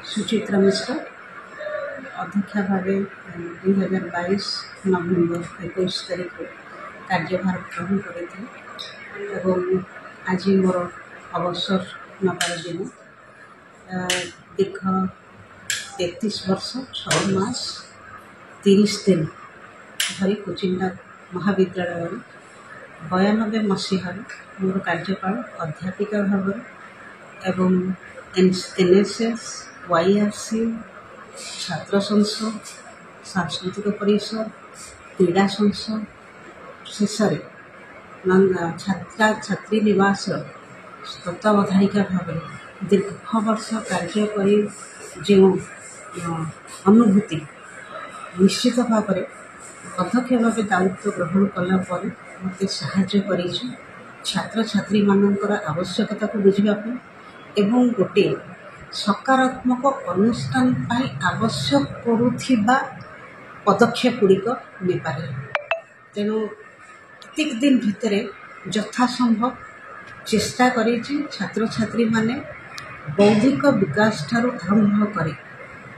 सुचित्रा मिश्र अध्यक्षा भाव 2022 नवेम्बर 21 तारीख कार्यभार ग्रहण करें आज मोर अवसर नबार दिन दीर्घ 33 वर्ष 6 मास 30 दिन धरी कुचिंडा महाविद्यालय 92 मसीह मोर कार्यकाल अध्यापिका भाव एवं एनएसएस वाईआरसी छात्र संसद सांस्कृतिक परिषद क्रीड़ा संसद शेष छात्रा छात्री निवास तत्वावधायिका भाव दीर्घ वर्ष कार्य कर जो अनुभूति निश्चित भाव अध्यक्ष भाव दायित्व ग्रहण कला मत साहाय्य कर छात्र छात्री मानकर आवश्यकता को बुझापी एवं गोटे सकारात्मक अनुष्ठान आवश्यक करुथिबा पदक्षेप गुड़िक नेपारे तेणु प्रत्येक दिन भितर यथासंभव चेष्टा करी छात्र छात्री माने बौद्धिक विकास ठारू आरंभ करे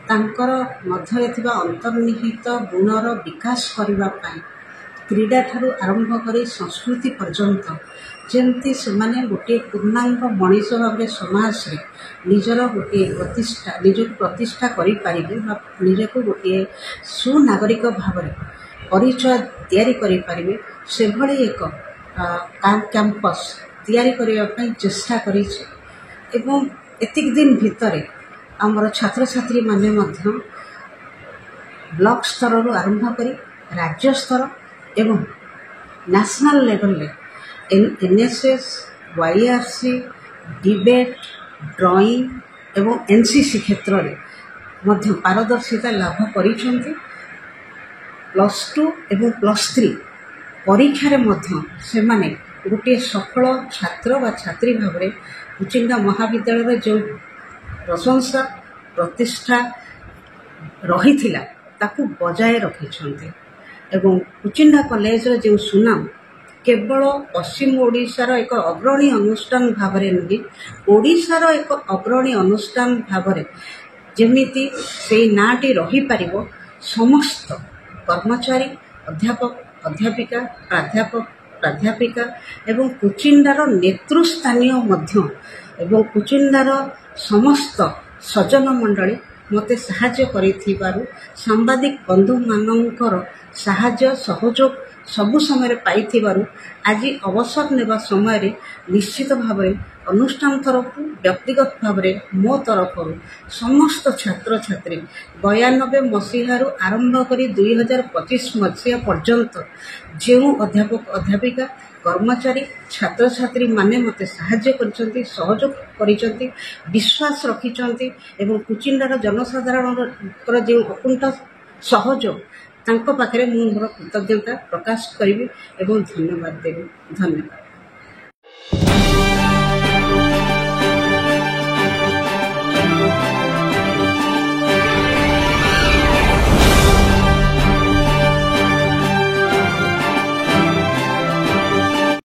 तांकर मध्य अंतर्निहित गुणर विकास करने क्रीड़ा ठारू आरंभ कर संस्कृति पर्यंत जमती से गोटे पूर्णांग मनीष भाव समाज रे निजर गोटे प्रतिष्ठा निजक प्रतिष्ठा करि पारिबे निजक गोटे सुनागरिक भाव परिचय तैयारी करि पारिबे से भली एक कैंपस तैयारी करबा पई चेष्टा करि एवं एतिक दिन भितर आमर छात्र छात्री माने मध्य ब्लॉक स्तर आरंभ करी राज्य स्तर एवं नेशनल लेवल रे एनएसएस वाईआरसी डिबेट ड्राइंग एवं एनसीसी क्षेत्र में मध्य पारदर्शिता लाभ करिसेंती +2 एवं +3 परीक्षा मध्य से माने गोटे सफल छात्र व छात्री भाव में कुचिंडा महाविद्यालय जो प्रशंसा प्रतिष्ठा रही ताकू बजाय रखिछंती एवं कुचिंडा कॉलेज जो सुनाम केवल पश्चिम ओडिशार एक अग्रणी अनुष्ठान भाव नुहे ओडिशार एक अग्रणी अनुष्ठान भाव जेमिति से नाटी रही पारिबो समस्त कर्मचारी अध्यापक अध्यापिका प्राध्यापक प्राध्यापिका एवं कुचिंडार नेतृस्थानीय मध्य एवं कुचिंडार समस्त सज्जन मंडली मते साहाय्य करिथिबारु सांबादिक बंधु मानकर साहाय्य सहयोग सबु समय पाइथिबारु आज अवसर नेबा समय निश्चित भाव अनुष्ठान तरफ व्यक्तिगत भाव मो तरफ समस्त छात्र छात्री 92 मसीहारू आरंभ कर 2025 मसीहा पर्यंत जो अध्यापक अध्यापिका कर्मचारी छात्र छात्री माने मते साहाय्य करिसंती सहयोग करिसंती विश्वास रखिसंती एवं कुचिंडार जनसाधारण जो अकुंठ सहयोग तांको पाखरे मु मोर कृतज्ञता प्रकाश करिबी एवं धन्यवाद देबी। धन्यवाद।